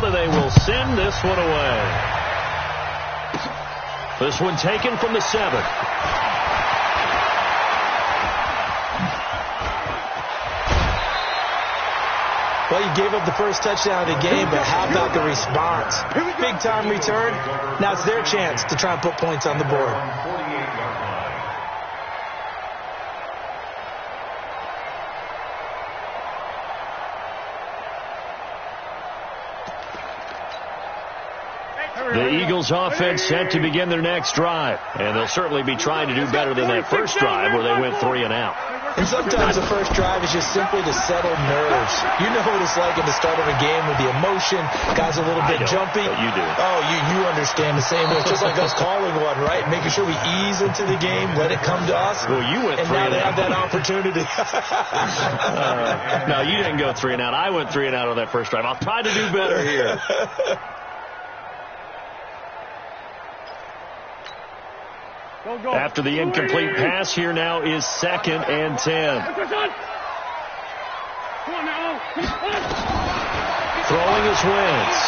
and they will send this one away. This one taken from the 7. Well, you gave up the first touchdown of the game, but how about the response? Big-time return. Now it's their chance to try and put points on the board. The Eagles offense set to begin their next drive. And they'll certainly be trying to do better than that first drive where they went 3 and out. And sometimes the first drive is just simply to settle nerves. You know what it's like at the start of a game with the emotion. Guys a little bit jumpy. You do. Oh, you understand the same way. It's just like us calling one, right? Making sure we ease into the game, let it come to us. Well, you went 3 and out. And now they have that opportunity. No, you didn't go 3 and out. I went 3 and out on that first drive. I'll try to do better here. After the incomplete pass, here now is 2nd and 10. Throwing is Wentz.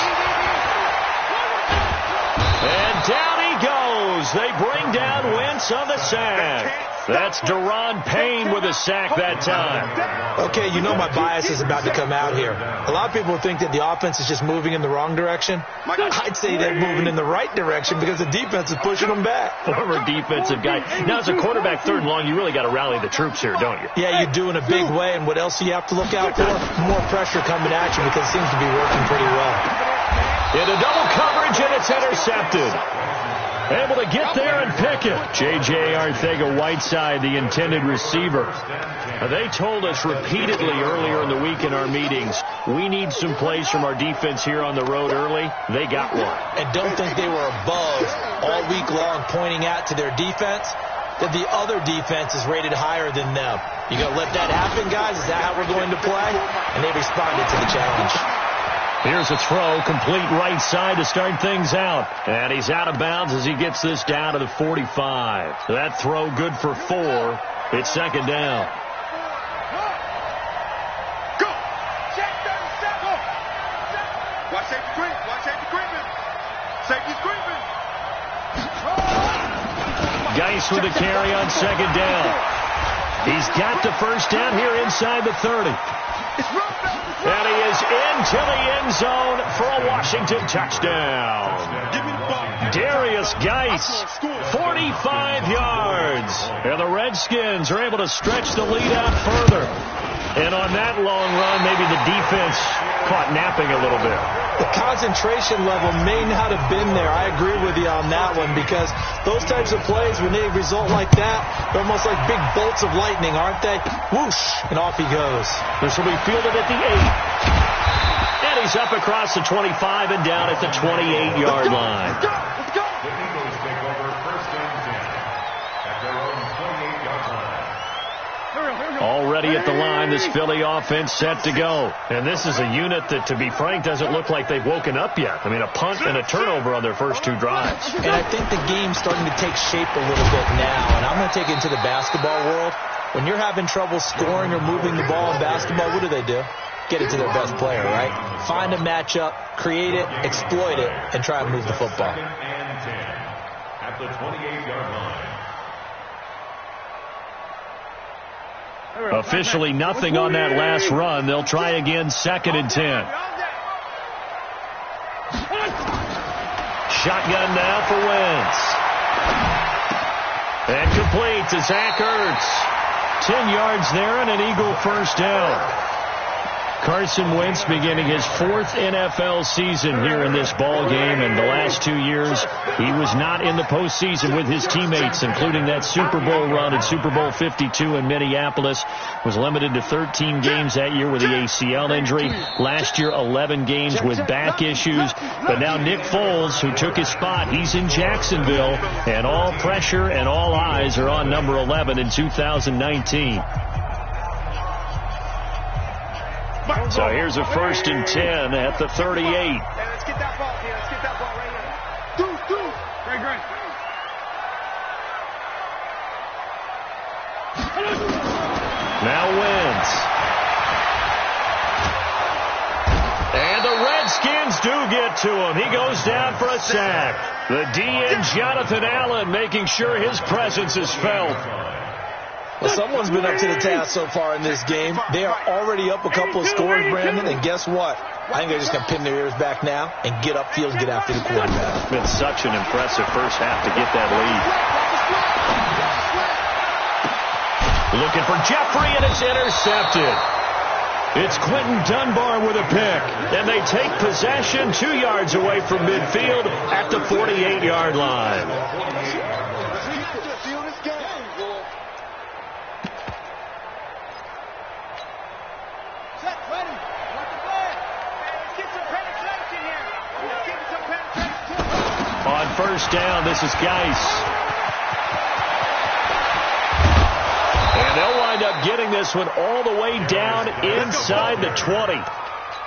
And down he goes. They bring down Wentz on the sack. That's Daron Payne with a sack that time. Okay, you know my bias is about to come out here. A lot of people think that the offense is just moving in the wrong direction. I'd say they're moving in the right direction because the defense is pushing them back. Former defensive guy. Now, as a quarterback 3rd and long, you really got to rally the troops here, don't you? Yeah, you do in a big way. And what else do you have to look out for? More pressure coming at you because it seems to be working pretty well. Into double coverage, and it's intercepted. Able to get there and pick it. J.J. Arcega-Whiteside, the intended receiver. They told us repeatedly earlier in the week in our meetings, we need some plays from our defense here on the road early. They got one. And don't think they were above all week long pointing out to their defense that the other defense is rated higher than them. You going to let that happen, guys? Is that how we're going to play? And they responded to the challenge. Here's a throw, complete right side to start things out. And he's out of bounds as he gets this down to the 45. That throw good for 4. It's 2nd down. Go! Check down, step up! Watch safety creep, watch safety creeping. Safety's creeping. Geis with the carry on 2nd down. He's got the first down here inside the 30. And he is into the end zone for a Washington touchdown. Darius Geis, 45 yards. And the Redskins are able to stretch the lead out further. And on that long run, maybe the defense caught napping a little bit. The concentration level may not have been there. I agree with you on that one because those types of plays, when they result like that, they're almost like big bolts of lightning, aren't they? Whoosh, and off he goes. This will be fielded at the 8. And he's up across the 25 and down at the 28-yard line. Let's go! The Eagles take over 1st and 10 at their own 28-yard line. Already at the line, this Philly offense set to go. And this is a unit that, to be frank, doesn't look like they've woken up yet. I mean, a punt and a turnover on their first 2 drives. And I think the game's starting to take shape a little bit now. And I'm going to take it into the basketball world. When you're having trouble scoring or moving the ball in basketball, what do? Get it to their best player, right? Find a matchup, create it, exploit it, and try and move the football. 2nd and 10 at the 28-yard line. Officially nothing on that last run. They'll try again 2nd and 10. Shotgun now for Wentz. And complete to Zach Ertz. 10 yards there and an Eagle first down. Carson Wentz beginning his 4th NFL season here in this ball game, and the last 2 years he was not in the postseason with his teammates, including that Super Bowl run in Super Bowl 52 in Minneapolis. Was limited to 13 games that year with the ACL injury. Last year, 11 games with back issues. But now Nick Foles, who took his spot, he's in Jacksonville, and all pressure and all eyes are on number 11 in 2019. So here's a 1st and 10 at the 38. Hey, let's get that ball here. Let's get that ball right here. Great. Now Wentz. And the Redskins hands do get to him. He goes down for a sack. The DN, Jonathan Allen, making sure his presence is felt. Well, someone's been up to the task so far in this game. They are already up a couple of scores, Brandon, and guess what? I think they're just going to pin their ears back now and get upfield and get after the quarterback. It's been such an impressive first half to get that lead. Looking for Jeffrey, and it's intercepted. It's Quentin Dunbar with a pick, and they take possession 2 yards away from midfield at the 48-yard line. On first down, this is Geis. And they'll wind up getting this one all the way down inside the 20.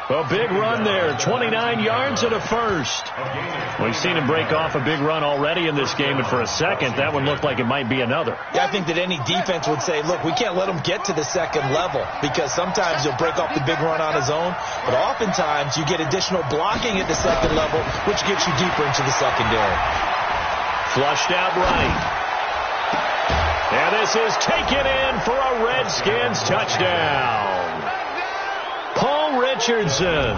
A big run there, 29 yards and a first. We've seen him break off a big run already in this game, and for a second, that one looked like it might be another. Yeah, I think that any defense would say, look, we can't let him get to the second level, because sometimes he'll break off the big run on his own, but oftentimes you get additional blocking at the second level, which gets you deeper into the secondary. Flushed out right. And this is taken in for a Redskins touchdown. Paul Richardson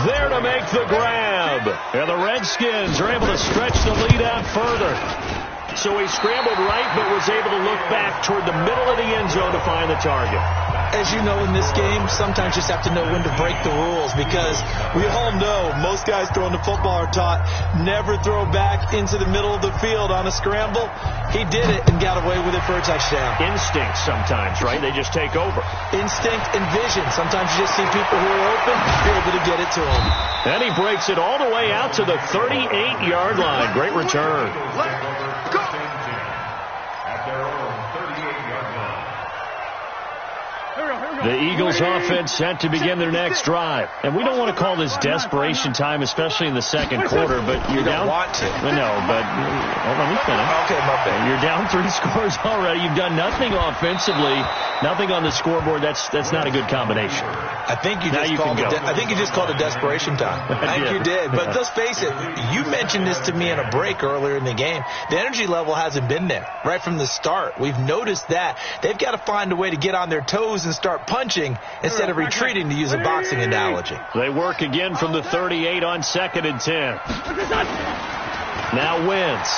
there to make the grab. And the Redskins are able to stretch the lead out further. So he scrambled right, but was able to look back toward the middle of the end zone to find the target. As you know, in this game, sometimes you just have to know when to break the rules, because we all know most guys throwing the football are taught never throw back into the middle of the field on a scramble. He did it and got away with it for a touchdown. Instinct sometimes, right? They just take over. Instinct and vision. Sometimes you just see people who are open, you're able to get it to them. And he breaks it all the way out to the 38-yard line. Great return. The Eagles offense set to begin their next drive. And we don't want to call this desperation time, especially in the second quarter, but you're down. You don't want to. No, but let me finish. Okay, my bad. You're down 3 scores already. You've done nothing offensively, nothing on the scoreboard. That's not a good combination. I think you just called it desperation time. I think you did. But let's face it, you mentioned this to me in a break earlier in the game. The energy level hasn't been there right from the start. We've noticed that. They've got to find a way to get on their toes and start punching instead of retreating, to use a boxing analogy. They work again from the 38 on 2nd and 10. Now Wentz.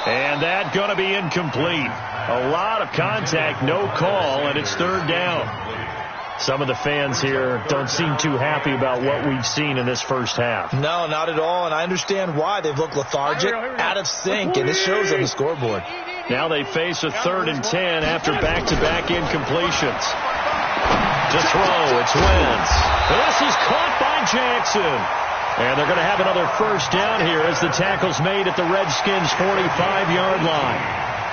And that going to be incomplete. A lot of contact, no call, and it's 3rd down. Some of the fans here don't seem too happy about what we've seen in this first half. No, not at all, and I understand why. They've looked lethargic, out of sync, and this shows on the scoreboard. Now they face a 3rd and 10 after back-to-back incompletions. To throw, it's Wentz. This is caught by Jackson. And they're going to have another first down here as the tackle's made at the Redskins' 45-yard line.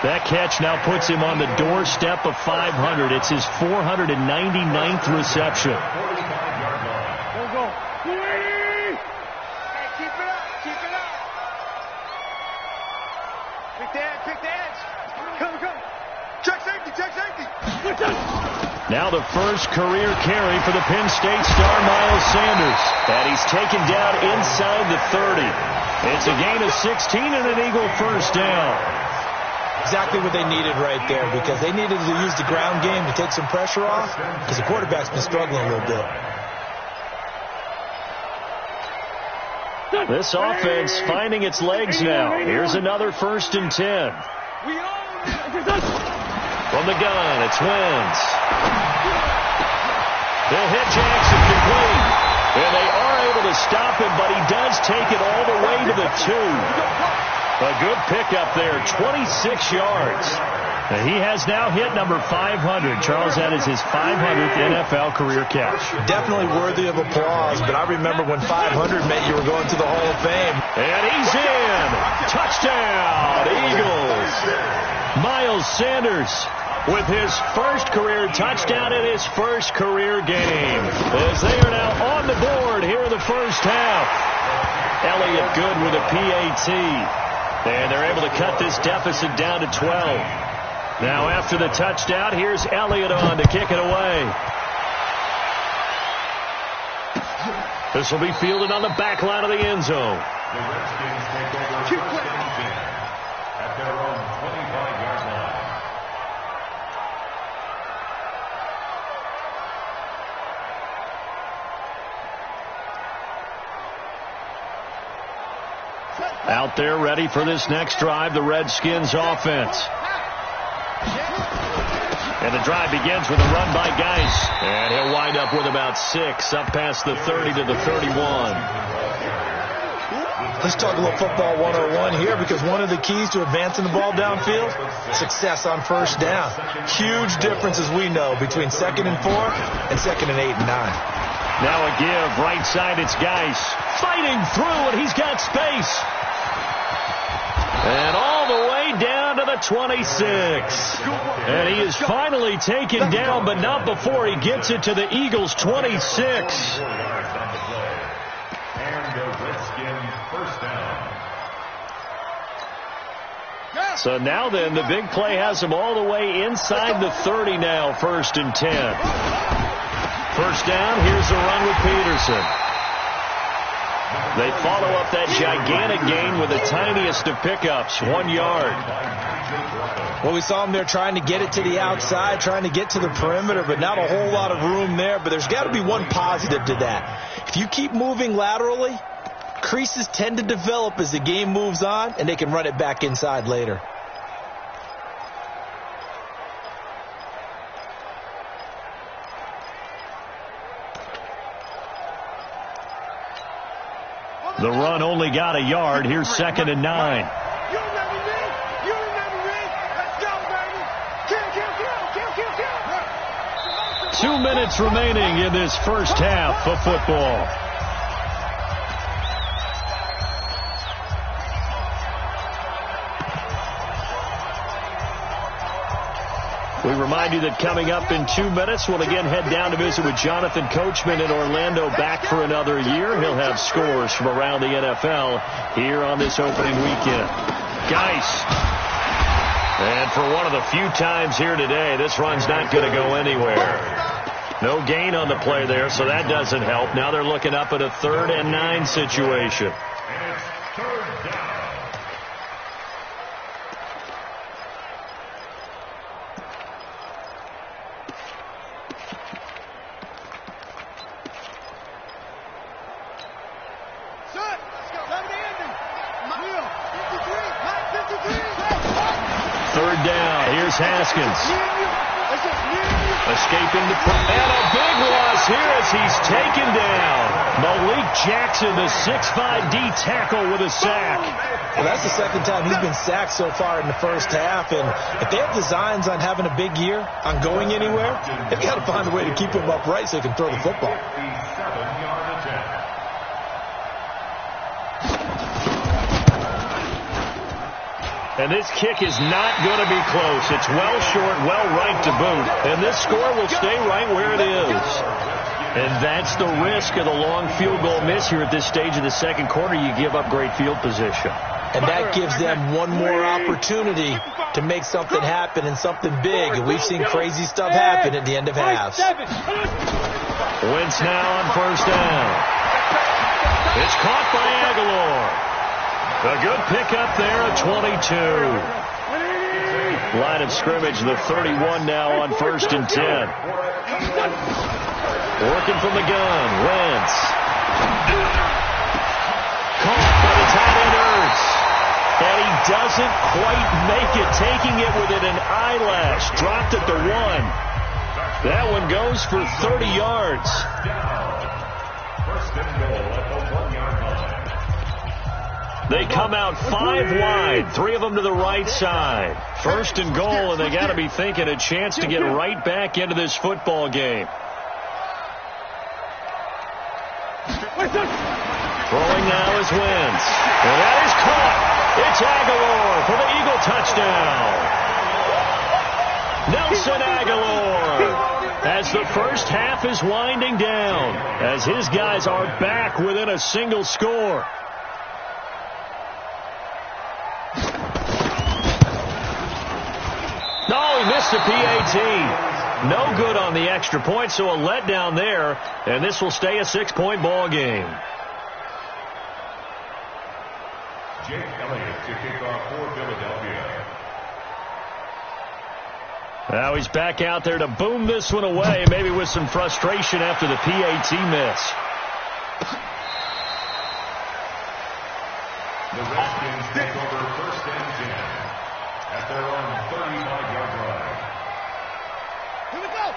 That catch now puts him on the doorstep of 500. It's his 499th reception. Go. Hey, keep it up. Pick the edge. Come. Check safety. Now the first career carry for the Penn State star Miles Sanders. And he's taken down inside the 30. It's a gain of 16 and an Eagle first down. Exactly what they needed right there, because they needed to use the ground game to take some pressure off, because the quarterback's been struggling a little bit. This offense finding its legs now. Here's another 1st and 10. From the gun, it's Wentz. They'll hit Jackson complete. And they are able to stop him, but he does take it all the way to the 2. A good pickup there, 26 yards. He has now hit number 500. Charles, that is his 500th NFL career catch. Definitely worthy of applause, but I remember when 500 meant you were going to the Hall of Fame. And he's in. Touchdown, Eagles. Miles Sanders with his first career touchdown in his first career game, as they are now on the board here in the first half. Elliott good with a PAT. And they're able to cut this deficit down to 12. Now after the touchdown, here's Elliott on to kick it away. This will be fielded on the back line of the end zone. The Redskins take over first and 10 at their own 25-yard line. Out there ready for this next drive, the Redskins offense. And the drive begins with a run by Geis. And he'll wind up with about 6, up past the 30 to the 31. Let's talk a little football 101 here, because one of the keys to advancing the ball downfield, success on first down. Huge difference, as we know, between 2nd and 4 and 2nd and 8 and 9. Now a give, right side, it's Geis. Fighting through, and he's got space. And all the way down to the 26. And he is finally taken down, but not before he gets it to the Eagles' 26. So now then, the big play has him all the way inside the 30 now, 1st and 10. First down, here's the run with Peterson. They follow up that gigantic gain with the tiniest of pickups, 1 yard. Well, we saw him there trying to get it to the outside, trying to get to the perimeter, but not a whole lot of room there. But there's got to be one positive to that. If you keep moving laterally, creases tend to develop as the game moves on, and they can run it back inside later. The run only got a yard. Here's 2nd and 9. You remember me? You remember me? Let's go, baby. Kill. 2 minutes remaining in this first half of football. We remind you that coming up in 2 minutes, we'll again head down to visit with Jonathan Coachman in Orlando, back for another year. He'll have scores from around the NFL here on this opening weekend. Geis. And for one of the few times here today, this run's not going to go anywhere. No gain on the play there, so that doesn't help. Now they're looking up at a 3rd and 9 situation. And it's 3rd down. Haskins. Escaping the and a big loss here as he's taken down. Malik Jackson, the 6'5" D tackle, with a sack. Well, that's the 2nd time he's been sacked so far in the first half. And if they have designs on having a big year, on going anywhere, they've got to find a way to keep him upright so he can throw the football. And this kick is not going to be close. It's well short, well right to boot. And this score will stay right where it is. And that's the risk of the long field goal miss here at this stage of the second quarter. You give up great field position. And that gives them one more opportunity to make something happen, and something big. And we've seen crazy stuff happen at the end of halves. Wentz now on first down. It's caught by Aguilar. A good pickup there at 22. Line of scrimmage, the 31 now on 1st and 10. Working from the gun, Wentz. Caught by the tight end Ertz. And he doesn't quite make it, taking it within an eyelash. Dropped at the 1. That one goes for 30 yards. First and goal at the 1-yard line. They come out 5 wide, 3 of them to the right side. 1st and goal, and they got to be thinking a chance to get right back into this football game. Throwing now is Wentz. And that is caught. It's Aguilar for the Eagle touchdown. Nelson Aguilar, as the first half is winding down, as his guys are back within a single score. No, he missed a PAT. No good on the extra point, so a letdown there, and this will stay a 6-point ball game. Jake Elliott to kick off for Philadelphia. Now he's back out there to boom this one away, maybe with some frustration after the PAT miss. The Redskins take over 1st and 10 at their own 35-yard line.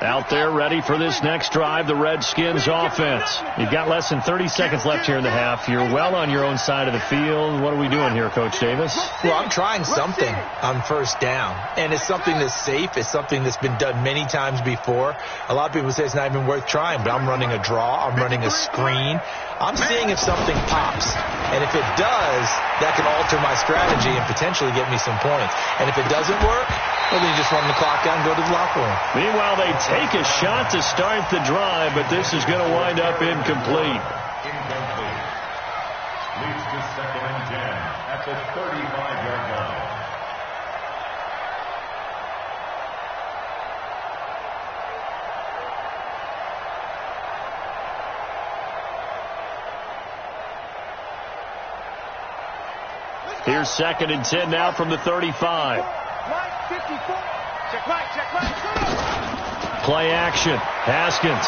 Out there ready for this next drive, the Redskins offense. You've got less than 30 seconds left here in the half. You're well on your own side of the field. What are we doing here, Coach Davis? Well, I'm trying something on 1st down, and it's something that's safe. It's something that's been done many times before. A lot of people say it's not even worth trying, but I'm running a draw. I'm running a screen. I'm seeing if something pops, and if it does, that can alter my strategy and potentially get me some points. And if it doesn't work, well, then you just run the clock down and go to the locker room. Meanwhile, they take a shot to start the drive, but this is going to wind up incomplete. Incomplete. Leads to 2nd and 10 at the 35-yard line. Here's 2nd and 10 now from the 35. Check right. Play action. Haskins.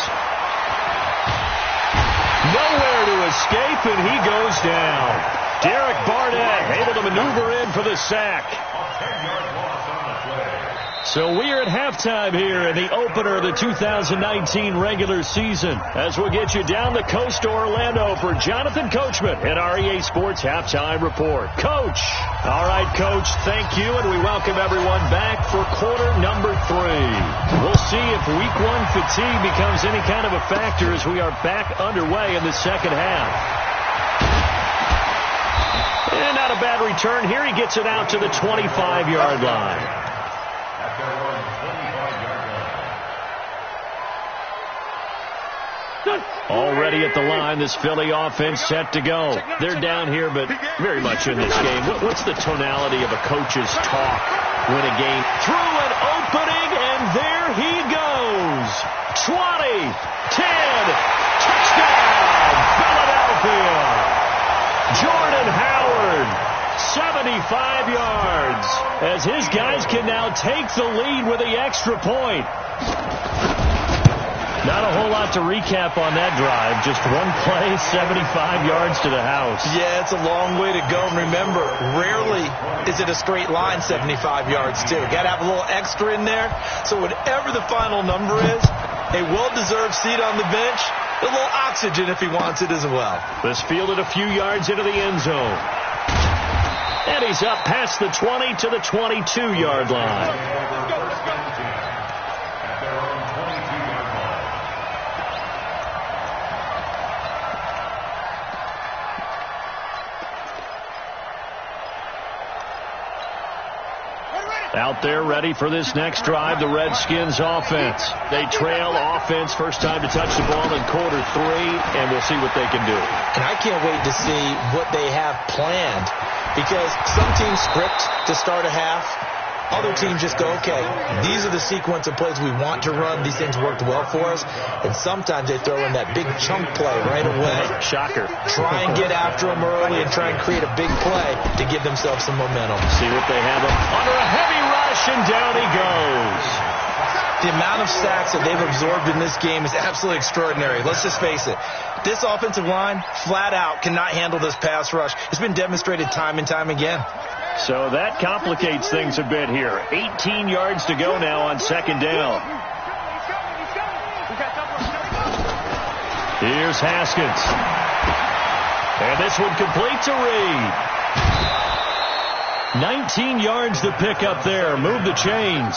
Nowhere to escape, and he goes down. Derek Barnett able to maneuver in for the sack. A 10-yard loss on the play. So we are at halftime here in the opener of the 2019 regular season, as we'll get you down the coast to Orlando for Jonathan Coachman in our EA Sports Halftime Report. Coach. All right, Coach, thank you, and we welcome everyone back for quarter number 3. We'll see if week 1 fatigue becomes any kind of a factor as we are back underway in the second half. And not a bad return here. He gets it out to the 25-yard line. At their own 25-yard line. Already at the line, this Philly offense set to go. They're down here, but very much in this game. What's the tonality of a coach's talk when a game? Through an opening, and there he goes. 20, 10, touchdown, Philadelphia. Jordan Howard, 75 yards, as his guys can now take the lead with the extra point. Not a whole lot to recap on that drive. Just one play, 75 yards to the house. Yeah, it's a long way to go. And remember, rarely is it a straight line 75 yards, too. Got to have a little extra in there. So whatever the final number is, a well-deserved seat on the bench, a little oxygen if he wants it as well. This fielded a few yards into the end zone. And he's up past the 20 to the 22-yard line. Out there ready for this next drive, the Redskins offense. They trail offense, first time to touch the ball in quarter 3, and we'll see what they can do. And I can't wait to see what they have planned, because some teams script to start a half. Other teams just go, okay, these are the sequence of plays we want to run. These things worked well for us. And sometimes they throw in that big chunk play right away. Shocker. Try and get after them early and try and create a big play to give themselves some momentum. See what they have under a heavy rush, and down he goes. The amount of sacks that they've absorbed in this game is absolutely extraordinary. Let's just face it. This offensive line, flat out, cannot handle this pass rush. It's been demonstrated time and time again. So that complicates things a bit here. 18 yards to go now on second down. Here's Haskins. And this one complete to Reed. 19 yards to pick up there. Move the chains.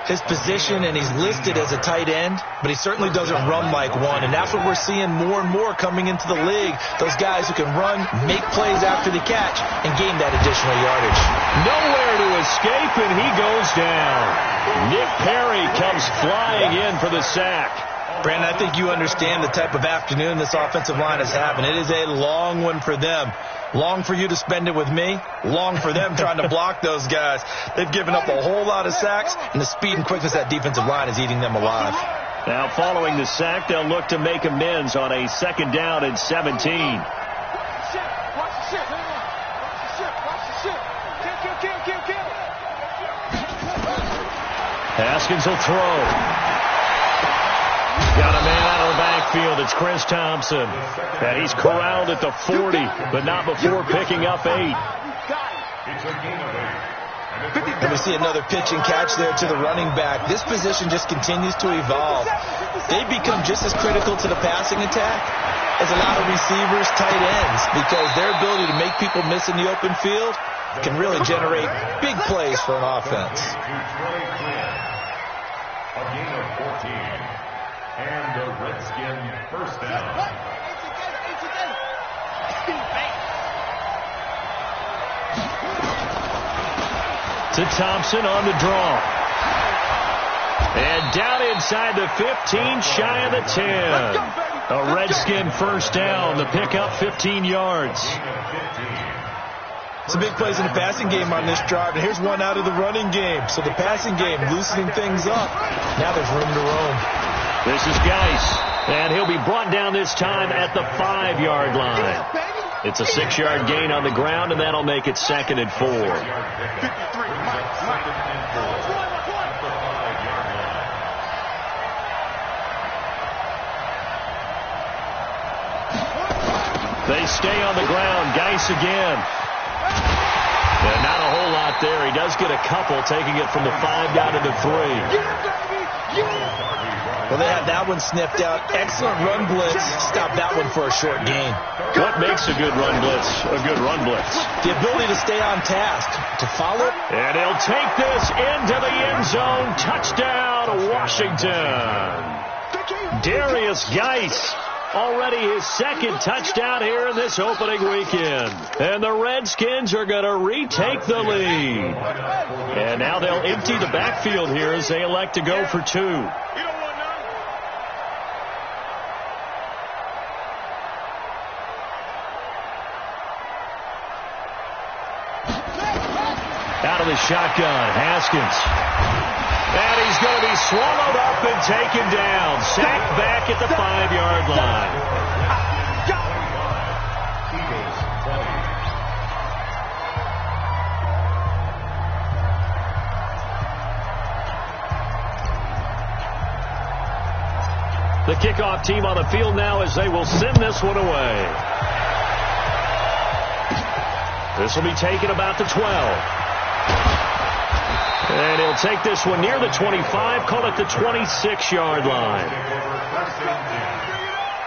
His position, and he's listed as a tight end, but he certainly doesn't run like one, and that's what we're seeing more and more coming into the league. Those guys who can run, make plays after the catch, and gain that additional yardage. Nowhere to escape, and he goes down. Nick Perry comes flying in for the sack. Brandon, I think you understand the type of afternoon this offensive line is having. It is a long one for them. Long for you to spend it with me. Long for them trying to block those guys. They've given up a whole lot of sacks, and the speed and quickness of that defensive line is eating them alive. Now, following the sack, they'll look to make amends on a 2nd down and 17. Haskins will throw. Got a man out of the backfield. It's Chris Thompson. And he's corralled at the 40, but not before picking up 8. And we see another pitch and catch there to the running back. This position just continues to evolve. They become just as critical to the passing attack as a lot of receivers, tight ends, because their ability to make people miss in the open field can really generate big plays for an offense. A gain of 14. And the Redskin first down. To Thompson on the draw. And down inside the 15, shy of the 10. A Redskin first down. The pickup 15 yards. Some big plays in the passing game on this drive, and here's one out of the running game. So the passing game loosening things up. Now there's room to roam. This is Geis, and he'll be brought down this time at the 5-yard line. It's a 6-yard gain on the ground, and that'll make it 2nd and 4. They stay on the ground. Geis again. And not a whole lot there. He does get a couple, taking it from the 5 down to the 3. Well, they had that one sniffed out. Excellent run blitz. Stop that one for a short gain. What makes a good run blitz a good run blitz? The ability to stay on task, to follow. And he'll take this into the end zone. Touchdown, Washington. Darius Geis. Already his 2nd touchdown here in this opening weekend. And the Redskins are going to retake the lead. And now they'll empty the backfield here as they elect to go for 2. Out of the shotgun, Haskins. And he's going to be swallowed up and taken down. Sacked back at the 5-yard line. The kickoff team on the field now as they will send this one away. This will be taken about the 12. And he'll take this one near the 25, call it the 26-yard line.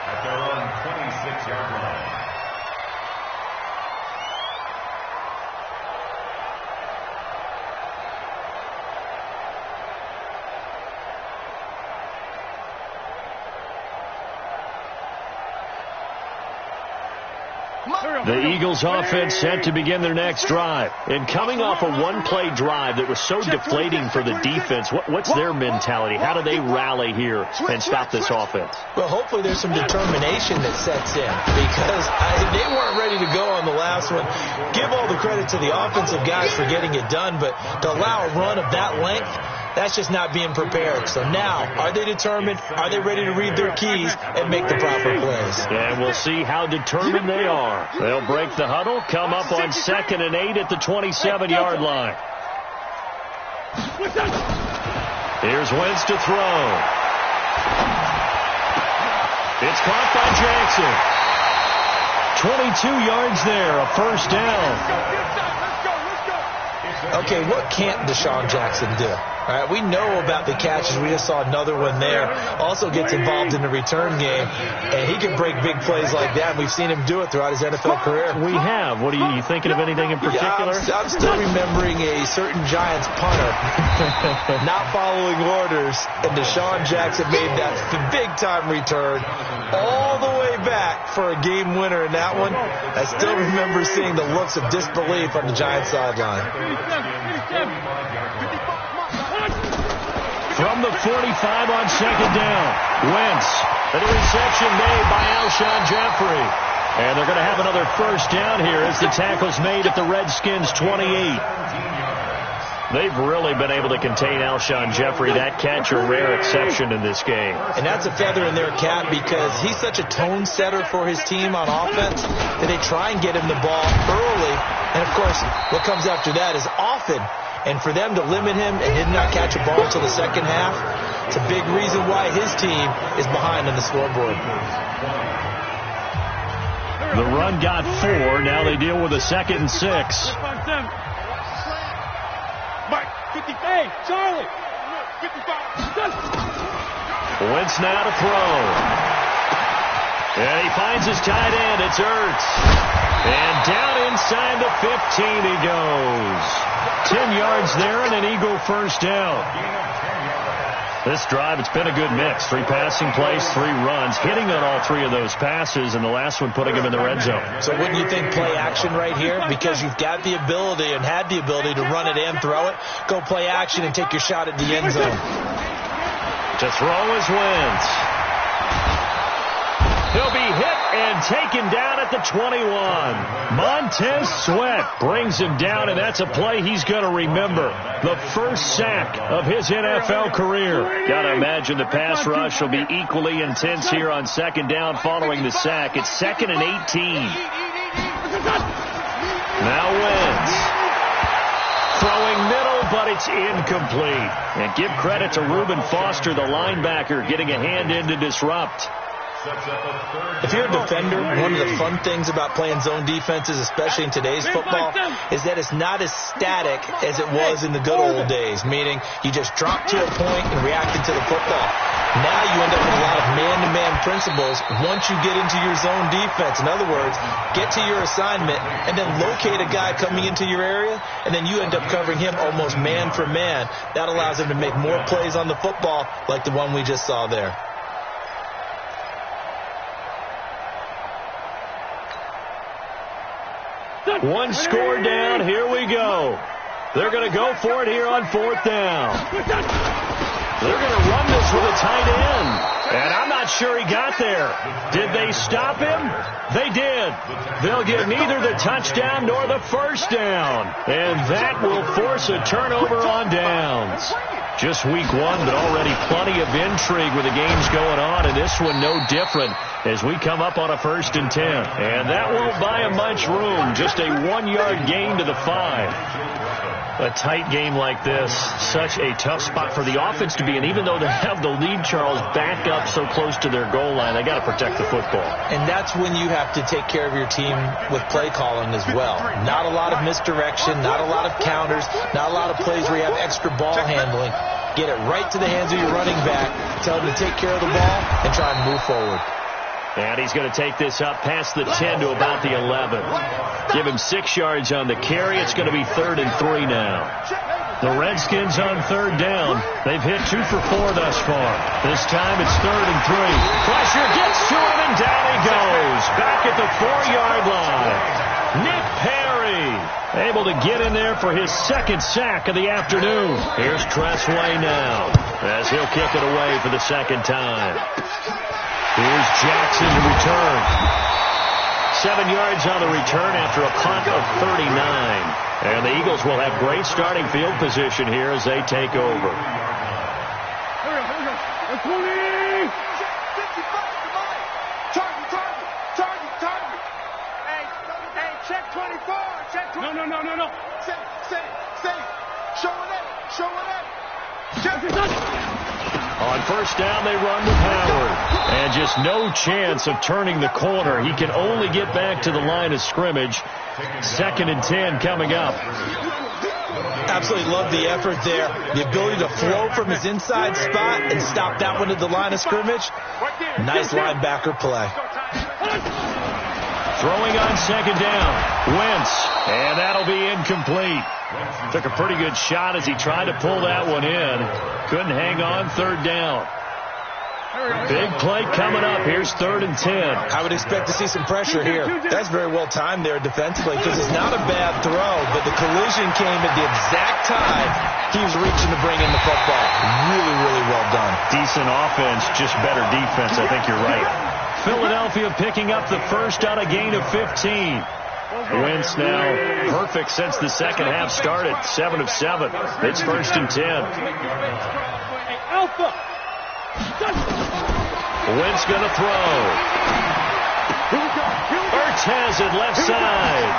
At their own 26-yard line. The Eagles offense set to begin their next drive. And coming off a one-play drive that was so deflating for the defense, what's their mentality? How do they rally here and stop this offense? Well, hopefully there's some determination that sets in, because they weren't ready to go on the last one. Give all the credit to the offensive guys for getting it done, but to allow a run of that length, that's just not being prepared. So now, are they determined? Are they ready to read their keys and make the proper plays? And we'll see how determined they are. They'll break the huddle, come up on 2nd and 8 at the 27-yard line. Here's Wentz to throw. It's caught by Jackson. 22 yards there, a first down. Okay, what can't Deshaun Jackson do? All right, we know about the catches. We just saw another one there. Also gets involved in the return game, and he can break big plays like that. We've seen him do it throughout his NFL career. We have. What are you thinking of anything in particular? Yeah, I'm still remembering a certain Giants punter not following orders, and Deshaun Jackson made that big-time return all the way back for a game winner in that one. I still remember seeing the looks of disbelief on the Giants sideline. From the 45 on second down, Wentz. And a reception made by Alshon Jeffrey. And they're going to have another first down here as the tackle's made at the Redskins' 28. They've really been able to contain Alshon Jeffrey. That catch a rare exception in this game. And that's a feather in their cap because he's such a tone setter for his team on offense that they try and get him the ball early. And, of course, what comes after that is often. And for them to limit him and did not catch a ball until the second half, it's a big reason why his team is behind on the scoreboard. The run got 4. Now they deal with a 2nd and 6. Mike, 50. Hey, Charlie. 55. Wentz now to throw. And he finds his tight end. It's Ertz. And down inside the 15 he goes. 10 yards there and an Eagle first down. This drive, it's been a good mix. 3 passing plays, 3 runs, hitting on all 3 of those passes, and the last one putting him in the red zone. So wouldn't you think play action right here? Because you've got the ability and had the ability to run it and throw it. Go play action and take your shot at the end zone. To throw is Wentz. He'll be hit and taken down at the 21. Montez Sweat brings him down, and that's a play he's going to remember. The first sack of his NFL career. Got to imagine the pass rush will be equally intense here on second down following the sack. It's 2nd and 18. Now Wentz. Throwing middle, but it's incomplete. And give credit to Reuben Foster, the linebacker, getting a hand in to disrupt. If you're a defender, one of the fun things about playing zone defenses, especially in today's football, is that it's not as static as it was in the good old days, meaning you just drop to a point and reacted to the football. Now you end up with a lot of man-to-man principles once you get into your zone defense. In other words, get to your assignment and then locate a guy coming into your area, and then you end up covering him almost man for man. That allows him to make more plays on the football like the one we just saw there. One score down. Here we go. They're going to go for it here on 4th down. They're going to run this with a tight end. And I'm not sure he got there. Did they stop him? They did. They'll get neither the touchdown nor the first down. And that will force a turnover on downs. Just week 1, but already plenty of intrigue with the games going on, and this one no different as we come up on a 1st and 10. And that won't buy him much room, just a 1-yard gain to the 5. A tight game like this, such a tough spot for the offense to be in. Even though they have the lead, Charles, back up so close to their goal line, they got to protect the football. And that's when you have to take care of your team with play calling as well. Not a lot of misdirection, not a lot of counters, not a lot of plays where you have extra ball handling. Get it right to the hands of your running back, tell him to take care of the ball, and try and move forward. And he's going to take this up past the 10 to about the 11. Give him 6 yards on the carry. It's going to be 3rd and 3 now. The Redskins on 3rd down. They've hit 2 for 4 thus far. This time it's 3rd and 3. Pressure gets to him, and down he goes. Back at the 4-yard line. Nick Perry able to get in there for his 2nd sack of the afternoon. Here's Tressway now as he'll kick it away for the 2nd time. Here's Jackson to return. 7 yards on the return after a punt of 39. And the Eagles will have great starting field position here as they take over. Target. Hey, check 24. Check 24. No. Say. Show it up. On 1st down, they run with Howard. And just no chance of turning the corner. He can only get back to the line of scrimmage. 2nd and 10 coming up. Absolutely love the effort there. The ability to flow from his inside spot and stop that one at the line of scrimmage. Nice linebacker play. Throwing on 2nd down. Wentz. And that'll be incomplete. Took a pretty good shot as he tried to pull that one in. Couldn't hang on 3rd down. Big play coming up. Here's 3rd and 10. I would expect to see some pressure here. That's very well timed there defensively because it's not a bad throw, but the collision came at the exact time he was reaching to bring in the football. Really, really well done. Decent offense, just better defense. I think you're right. Philadelphia picking up the first on a gain of 15. Wentz now perfect since the second half started. 7 of 7. It's 1st and 10. Wentz going to throw. Ertz has it left side.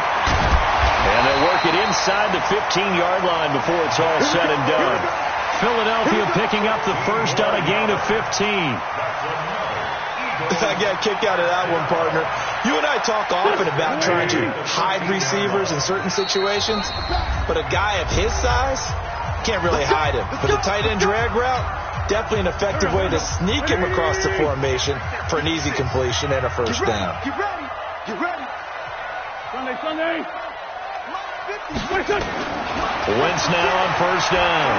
And they'll work it inside the 15-yard line before it's all said and done. Philadelphia picking up the first on a gain of 15. I got a kick out of that one, partner. You and I talk often about trying to hide receivers in certain situations, but a guy of his size can't really hide him. But the tight end drag route, definitely an effective way to sneak him across the formation for an easy completion and a first down. Get ready. Get ready. Sunday. Wentz now on first down.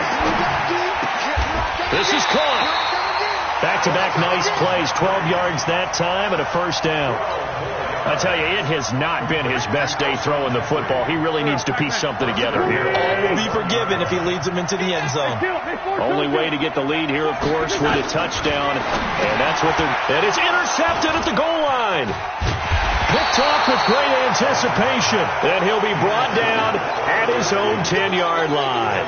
This is caught. Back-to-back nice plays, 12 yards that time and a first down. I tell you, it has not been his best day throwing the football. He really needs to piece something together here. All will be forgiven if he leads them into the end zone. Only way to get the lead here, of course, with a touchdown. And that's what that is intercepted at the goal line. Picked off with great anticipation. And he'll be brought down at his own 10-yard line.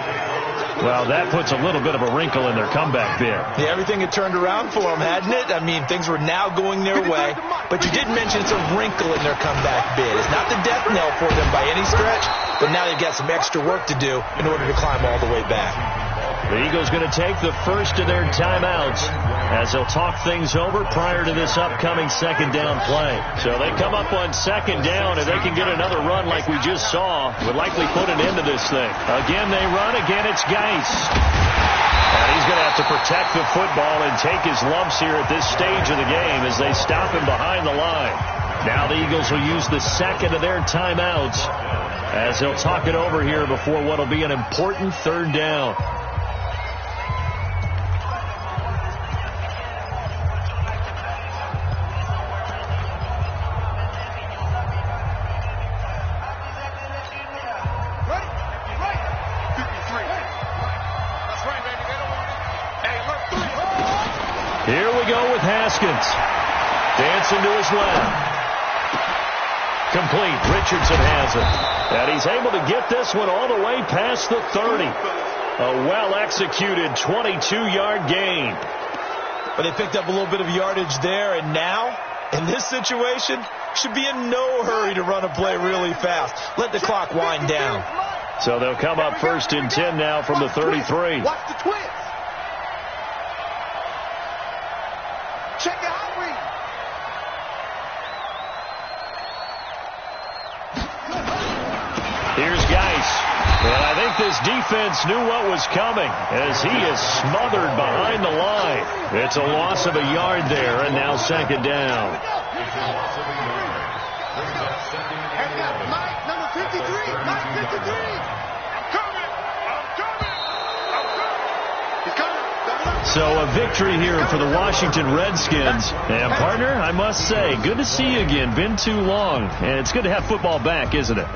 Well, that puts a little bit of a wrinkle in their comeback bid. Yeah, everything had turned around for them, hadn't it? I mean, things were now going their way. But you did mention it's a wrinkle in their comeback bid. It's not the death knell for them by any stretch, but now they've got some extra work to do in order to climb all the way back. The Eagles going to take the first of their timeouts as they'll talk things over prior to this upcoming second down play. So they come up on second down, and they can get another run like we just saw. Would likely put an end to this thing. Again, they run. Again, it's Geis. And he's going to have to protect the football and take his lumps here at this stage of the game as they stop him behind the line. Now the Eagles will use the second of their timeouts as they'll talk it over here before what will be an important third down. Here we go with Haskins. Dancing to his left. Complete. Richardson has it. And he's able to get this one all the way past the 30. A well-executed 22-yard gain. But they picked up a little bit of yardage there, and now, in this situation, should be in no hurry to run a play really fast. Let the clock wind down. So they'll come up 1st and 10 now from the 33. Watch the twist. Check it out, read. Here's Geis. And I think this defense knew what was coming as he is smothered behind the line. It's a loss of a yard there, and now second down. Mike, number 53. Mike, 53. I'm coming. He's coming. So a victory here for the Washington Redskins. And, partner, I must say, good to see you again. Been too long. And it's good to have football back, isn't it?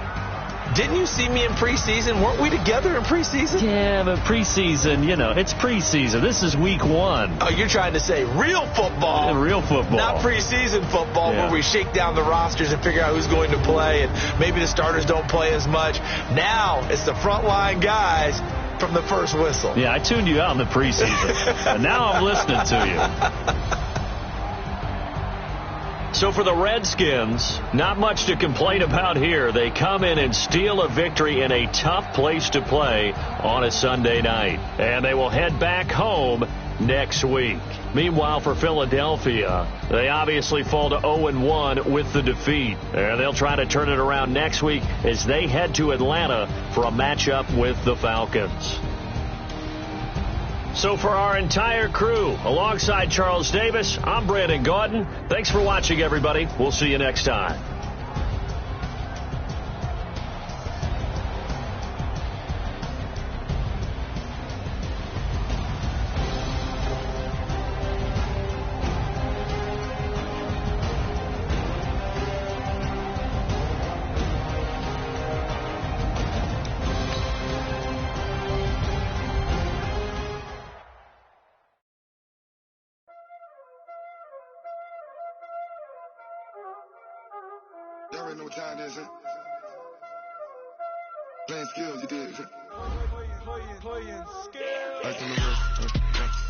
Didn't you see me in preseason? Weren't we together in preseason? Yeah, but preseason, you know, it's preseason. This is week 1. Oh, you're trying to say real football. Real football. Not preseason football Yeah. where we shake down the rosters and figure out who's going to play, and maybe the starters don't play as much. Now it's the frontline guys from the first whistle. Yeah, I tuned you out in the preseason. And now I'm listening to you. So for the Redskins, not much to complain about here. They come in and steal a victory in a tough place to play on a Sunday night. And they will head back home next week. Meanwhile, for Philadelphia, they obviously fall to 0-1 with the defeat. And they'll try to turn it around next week as they head to Atlanta for a matchup with the Falcons. So for our entire crew, alongside Charles Davis, I'm Brandon Gaudin. Thanks for watching, everybody. We'll see you next time. Y'all already know what time it is, huh? Playing skills, you did. Playing skills. Ice on the wrist,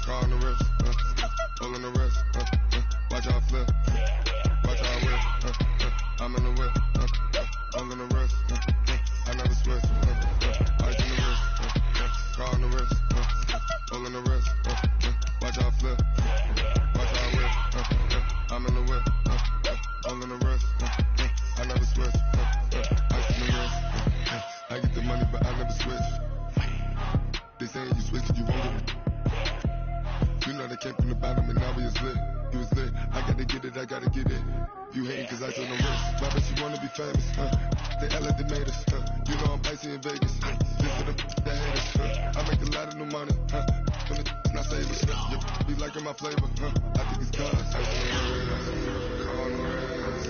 car on the wrist, pull on the wrist, watch how I flip, watch how I whip, I'm in the whip, pull on the wrist, I never switch, ice on the wrist, car on the wrist, pull on the wrist, watch how I flip, watch how I whip, I'm in the whip, pull on the wrist, I never switch, ice on the wrist, I get the money but I never switch. They saying you switch, you won't get it. You know they came from the bottom and now we is lit. You was lit, I gotta get it, I gotta get it. You hating cause I told no risk. Why bet you wanna be famous, They Ella they made us, You know I'm icy in Vegas, This for the that hate us, I make a lot of new money, When the not savers, Be liking my flavor, I think it's cause ice on the wrist, car on the wrist,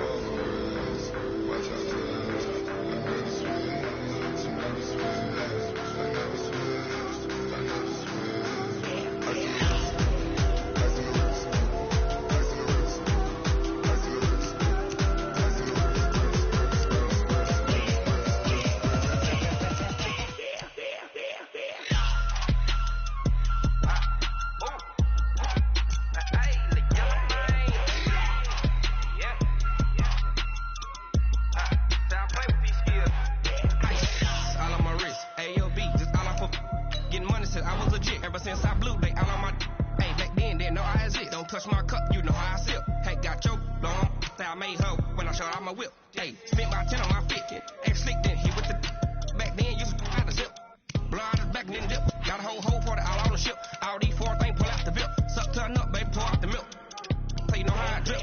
all the wrist, watch out for this. I never switch, I never switch. Touch my cup, you know how I sip. Hey, got your long, I made her when I shot out my whip. Hey, spent about 10 on my fit. Ain't slick then, he with the back then, used to out the zip. Blood is back then dip. Got a whole for the all on the ship. All these four things pull out the vip. Suck turn up, baby, pour out the milk. So you know how I drip.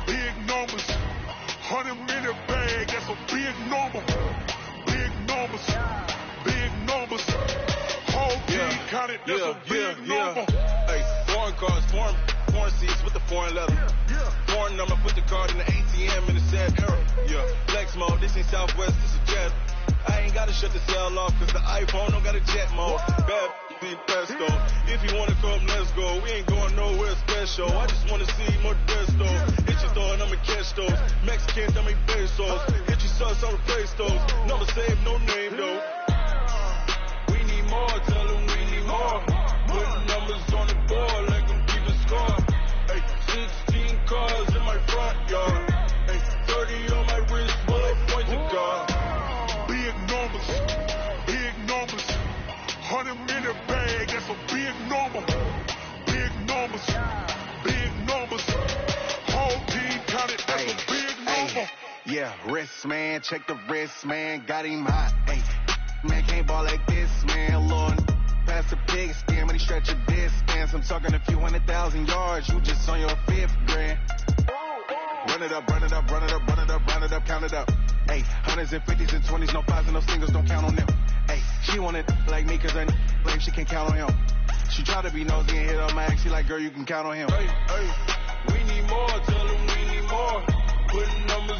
Big numbers, 100-minute bag, that's a big number. Big numbers, whole team counted, that's a big number. Hey, foreign cars, foreign seats with the foreign leather. Foreign number, put the card in the ATM in the sad era. Flex mode, this ain't Southwest, this is jet. I ain't gotta shut the cell off, cause the iPhone don't got a jet mode. Bad be pesto. If you wanna come, let's go. We ain't going nowhere special. I just wanna see more Desto. Hit your store and I'ma catch those. Mexicans, I make pesos. Hit your sus on the place those. Never save no name though. We need more, tell them we need more. Put numbers on the board like I'm keeping score. Hey, 16 cars in my front yard. Hey, 30 on my wrist, bullet points of God. Big numbers, 100-minute bag, that's a big number. Big numbers, whole team counted, that's a big number. Yeah, wrist man, check the wrist man, got him hot. Hey, man can't ball like this, man. Lord, pass the pig skin when he stretch a distance. I'm talking a few 100,000 yards, you just on your 5th grand. Run it up, count it up. Hey, hundreds and 50s and 20s, no 5s and no singles, don't count on them. Hey, she want it like me cause her lame, she can't count on him. She try to be nosy and hit on my ex, she like, girl, you can count on him. Hey, we need more, tell them we need more. Putting numbers